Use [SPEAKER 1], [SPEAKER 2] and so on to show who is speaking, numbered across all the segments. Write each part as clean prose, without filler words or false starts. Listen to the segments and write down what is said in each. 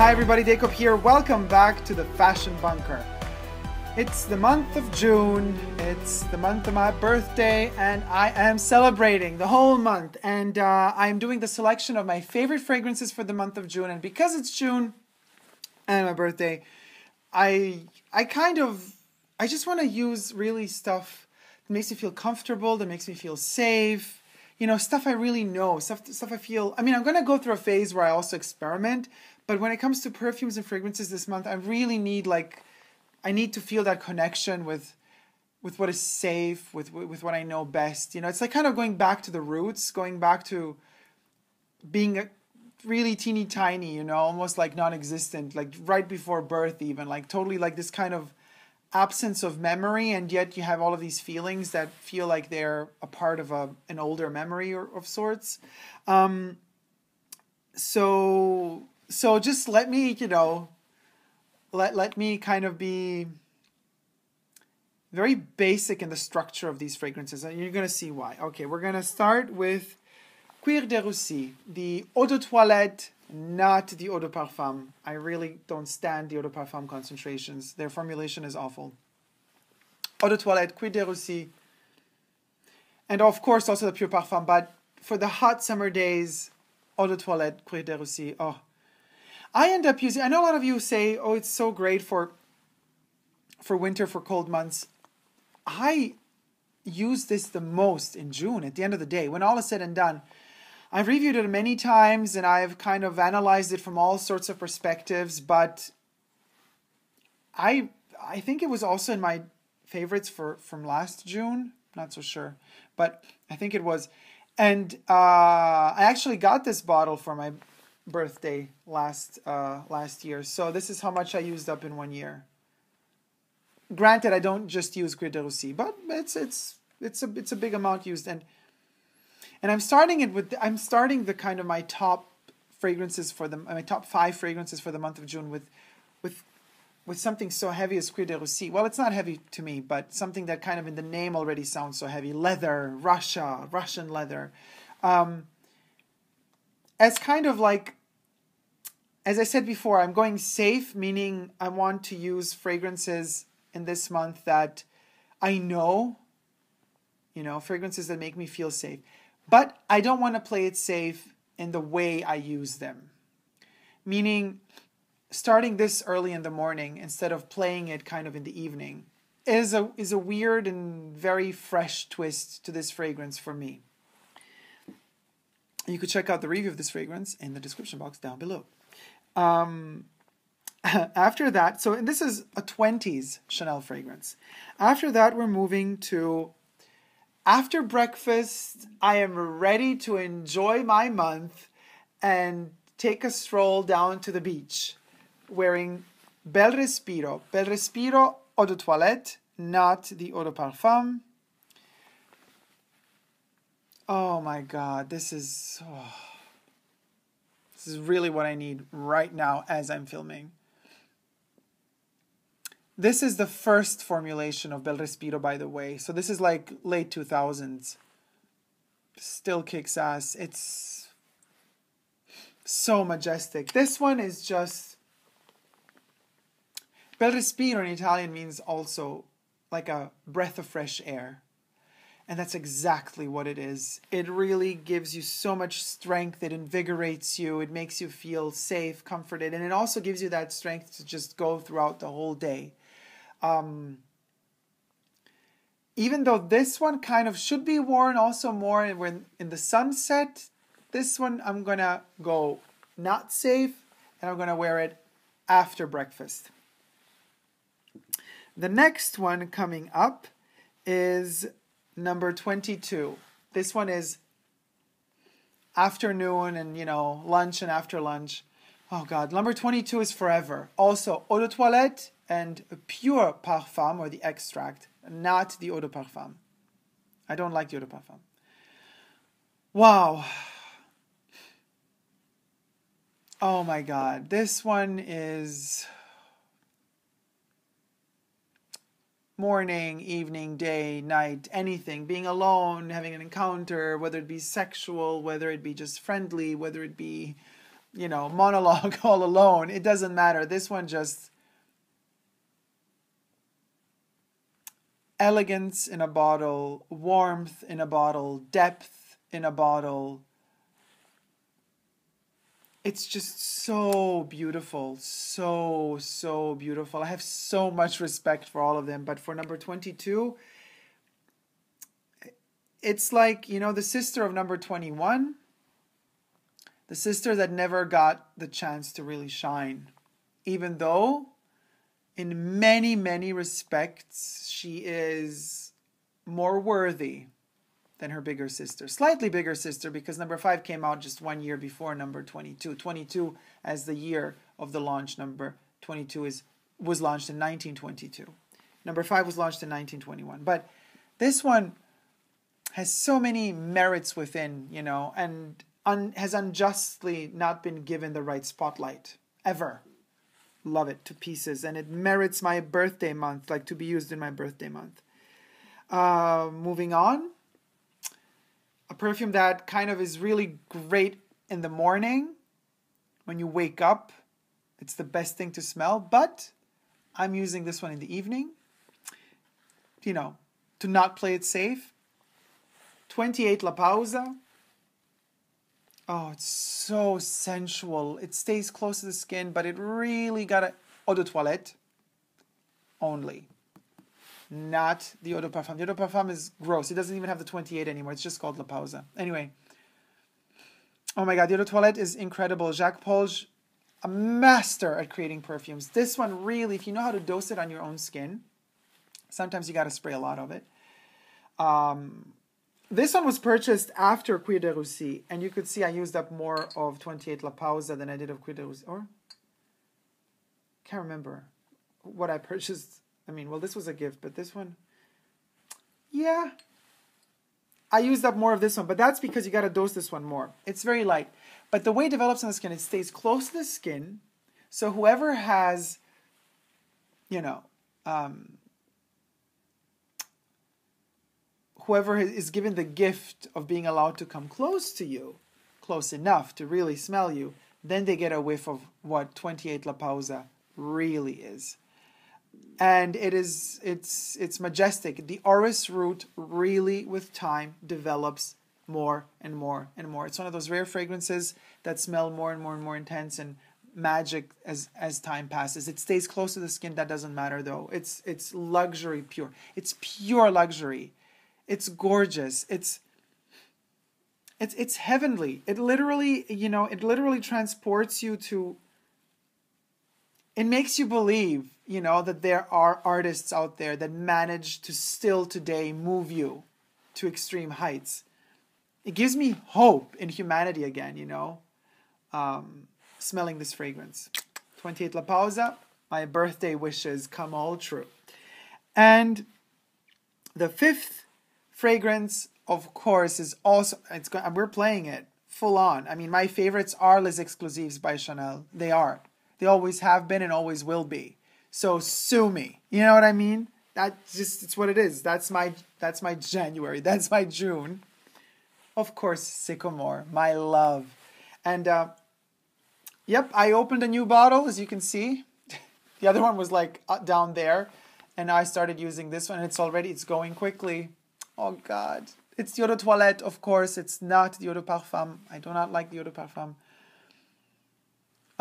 [SPEAKER 1] Hi everybody, Dacob here. Welcome back to the Fashion Bunker. It's the month of June, it's the month of my birthday, and I am celebrating the whole month. And I'm doing the selection of my favorite fragrances for the month of June. And because it's June and my birthday, I just want to use really stuff that makes me feel comfortable, that makes me feel safe. You know, stuff I really know, stuff I feel. I mean, I'm going to go through a phase where I also experiment, but when it comes to perfumes and fragrances this month, I really need, I need to feel that connection with what is safe, with what I know best. You know, it's like kind of going back to the roots, going back to being really teeny tiny, you know, almost like non-existent, like right before birth even, like totally like this kind of absence of memory, and yet you have all of these feelings that feel like they're a part of an older memory or of sorts. So just let me, you know, let me kind of be very basic in the structure of these fragrances, and you're going to see why. Okay, we're going to start with CUIR de RUSSIE, the Eau de Toilette, not the Eau de Parfum. I really don't stand the Eau de Parfum concentrations. Their formulation is awful. Eau de Toilette, CUIR de RUSSIE. And of course also the Pure Parfum. But for the hot summer days, Eau de Toilette, CUIR de RUSSIE. Oh, I end up using, I know a lot of you say, oh, it's so great for winter, for cold months. I use this the most in June, at the end of the day, when all is said and done. I've reviewed it many times and I've kind of analyzed it from all sorts of perspectives, but I think it was also in my favorites from last June. Not so sure, but I think it was. And I actually got this bottle for my birthday last year. So this is how much I used up in 1 year. Granted, I don't just use CUIR de RUSSIE, but it's a big amount used. And I'm starting the kind of my top fragrances for my top 5 fragrances for the month of June with something so heavy as CUIR de RUSSIE. Well, it's not heavy to me, but something that kind of in the name already sounds so heavy. Leather, Russian leather. As kind of like, as I said before, I'm going safe, meaning I want to use fragrances in this month that I know, you know, fragrances that make me feel safe. But I don't want to play it safe in the way I use them. Meaning, starting this early in the morning instead of playing it kind of in the evening is a weird and very fresh twist to this fragrance for me. You could check out the review of this fragrance in the description box down below. After that, and this is a 20s Chanel fragrance. After that, we're moving to, after breakfast, I am ready to enjoy my month and take a stroll down to the beach wearing Beli Speedo. Beli Speedo Eau de Toilette, not the Eau de Parfum. Oh my God, this is really what I need right now as I'm filming. This is the first formulation of Beli Speedo, by the way. So this is like late 2000s. Still kicks ass. It's so majestic. This one is just... Beli Speedo in Italian means also like a breath of fresh air. And that's exactly what it is. It really gives you so much strength. It invigorates you. It makes you feel safe, comforted. And it also gives you that strength to just go throughout the whole day. Even though this one kind of should be worn also more when in the sunset, this one I'm going to go not safe and I'm going to wear it after breakfast. The next one coming up is number 22. This one is afternoon and, you know, lunch and after lunch. Oh God, number 22 is Forever. Also, Eau de Toilette and Pure Parfum, or the extract, not the Eau de Parfum. I don't like the Eau de Parfum. Wow. Oh my God, this one is morning, evening, day, night, anything. Being alone, having an encounter, whether it be sexual, whether it be just friendly, whether it be monologue all alone. It doesn't matter. This one just elegance in a bottle, warmth in a bottle, depth in a bottle. It's just so beautiful, so beautiful. I have so much respect for all of them, but for number 22, it's like, the sister of number 21, the sister that never got the chance to really shine, even though in many, many respects, she is more worthy than her bigger sister. Slightly bigger sister, because number 5 came out just 1 year before number 22. 22 as the year of the launch. Number 22 was launched in 1922. Number 5 was launched in 1921. But this one has so many merits within, and has unjustly not been given the right spotlight, ever. Love it to pieces, and it merits my birthday month, like to be used in my birthday month. Moving on. A perfume that kind of is really great in the morning. When you wake up, it's the best thing to smell. But I'm using this one in the evening, to not play it safe. 28 La Pausa. Oh, it's so sensual. It stays close to the skin, but it really got a Eau de Toilette only. Not the Eau de Parfum. The Eau de Parfum is gross. It doesn't even have the 28 anymore. It's just called La Pausa. Anyway. Oh my God, the Eau de Toilette is incredible. Jacques Polge, a master at creating perfumes. This one really, if you know how to dose it on your own skin, sometimes you got to spray a lot of it. This one was purchased after CUIR de Russie, and you could see I used up more of 28 La Pausa than I did of CUIR de Russie. Or, can't remember what I purchased. This was a gift, but this one, yeah. I used up more of this one, but that's because you got to dose this one more. It's very light. But the way it develops on the skin, it stays close to the skin. So whoever has, whoever is given the gift of being allowed to come close to you, close enough to really smell you, then they get a whiff of what 28 La Pausa really is. And it's majestic. The orris root really, with time, develops more and more and more. It's one of those rare fragrances that smell more and more and more intense and magic as time passes. It stays close to the skin. That doesn't matter though. It's luxury pure. It's pure luxury. It's gorgeous. It's heavenly. It literally transports you to. It makes you believe, that there are artists out there that manage to still today move you to extreme heights. It gives me hope in humanity again, smelling this fragrance. 28 La Pausa, my birthday wishes come all true. And the 5th fragrance, of course, is also, we're playing it full on. My favorites are Les Exclusives by Chanel. They are. They always have been and always will be. So sue me. You know what I mean? It's what it is. That's my January. That's my June. Of course, Sycamore, my love. And yep, I opened a new bottle, as you can see. The other one was like down there, and I started using this one, and it's going quickly. Oh God. It's the Eau de Toilette, of course. It's not the Eau de Parfum. I do not like the Eau de Parfum.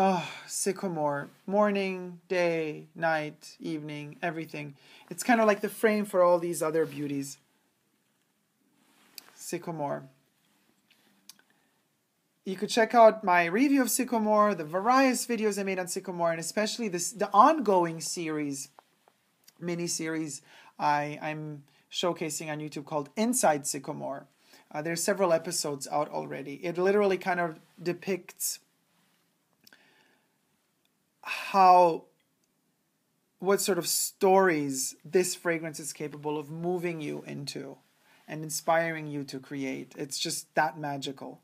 [SPEAKER 1] Oh, Sycamore. Morning, day, night, evening, everything. It's kind of like the frame for all these other beauties. Sycamore. You could check out my review of Sycamore, the various videos I made on Sycamore, and especially the ongoing series, mini-series I'm showcasing on YouTube called Inside Sycamore. There's several episodes out already. It literally kind of depicts what sort of stories this fragrance is capable of moving you into and inspiring you to create. It's just that magical.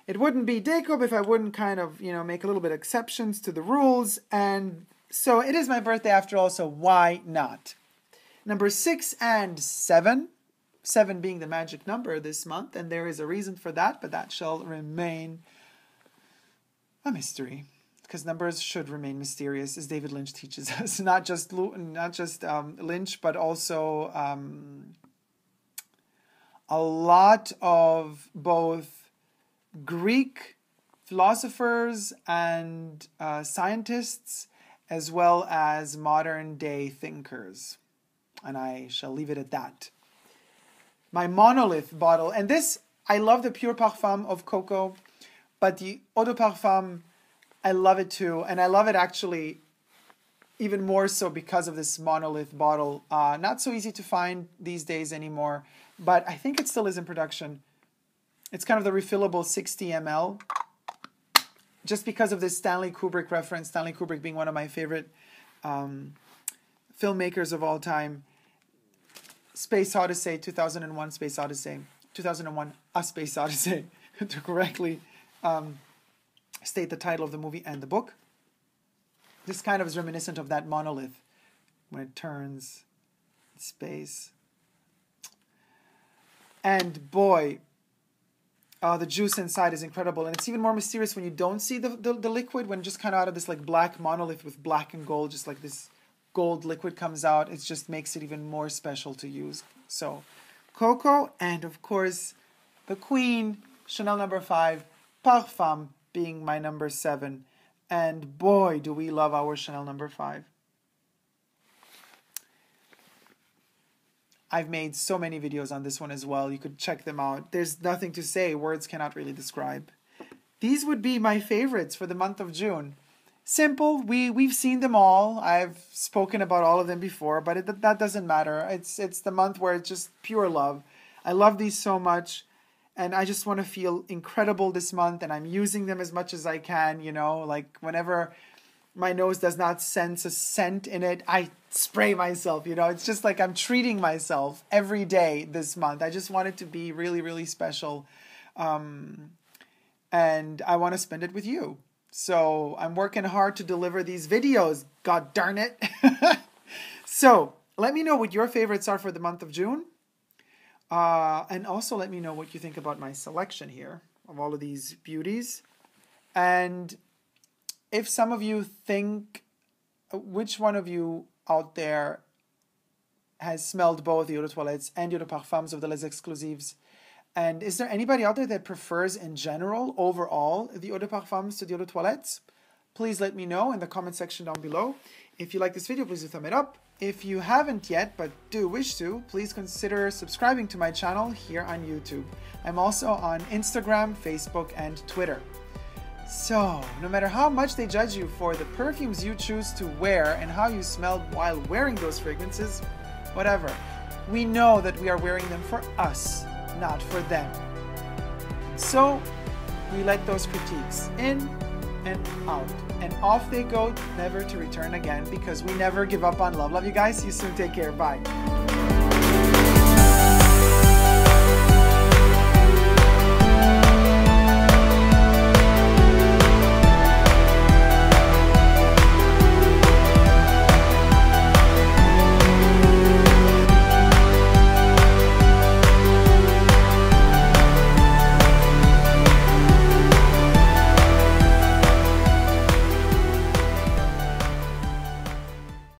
[SPEAKER 1] It wouldn't be Dacob if I wouldn't kind of, make a little bit of exceptions to the rules. And so it is my birthday after all, so why not? Number 6 and 7. 7 being the magic number this month, and there is a reason for that, but that shall remain a mystery, because numbers should remain mysterious, as David Lynch teaches us. Not just Lynch, but also a lot of both Greek philosophers and scientists, as well as modern day thinkers. And I shall leave it at that. My monolith bottle, and this, I love the Pure Parfum of COCO, but the Eau de Parfum, I love it too, and I love it actually even more so because of this monolith bottle. Not so easy to find these days anymore, but I think it still is in production. It's kind of the refillable 60 ml, just because of this Stanley Kubrick reference, Stanley Kubrick being one of my favorite filmmakers of all time. Space Odyssey, 2001 Space Odyssey, 2001 A Space Odyssey, to correctly state the title of the movie and the book. This kind of is reminiscent of that monolith when it turns in space. And boy, the juice inside is incredible. And it's even more mysterious when you don't see the liquid, when just kind of out of this like black monolith with black and gold, just like this gold liquid comes out. It just makes it even more special to use. So COCO, and of course the Queen, Chanel No. 5, Parfum being my number 7. And boy, do we love our Chanel No. 5. I've made so many videos on this one as well. You could check them out. There's nothing to say. Words cannot really describe. These would be my favorites for the month of June. Simple. We've seen them all. I've spoken about all of them before, but that doesn't matter. It's the month where it's just pure love. I love these so much, and I just want to feel incredible this month, and I'm using them as much as I can, you know, like whenever my nose does not sense a scent in it, I spray myself, you know. It's just like I'm treating myself every day this month. I just want it to be really, really special, and I want to spend it with you. So I'm working hard to deliver these videos, god darn it. So let me know what your favorites are for the month of June. And also let me know what you think about my selection here of all of these beauties. And if some of you think, which one of you out there has smelled both the Eau de Toilettes and Eau de Parfums of the Les Exclusives? And is there anybody out there that prefers in general, overall, the Eau de Parfums to the Eau de Toilettes? Please let me know in the comment section down below. If you like this video, please do thumb it up. If you haven't yet, but do wish to, please consider subscribing to my channel here on YouTube. I'm also on Instagram, Facebook, and Twitter. So, no matter how much they judge you for the perfumes you choose to wear and how you smelled while wearing those fragrances, whatever, we know that we are wearing them for us, not for them. So, we let those critiques in and out, and off they go, never to return again, because we never give up on love. Love you guys. See you soon. Take care. Bye.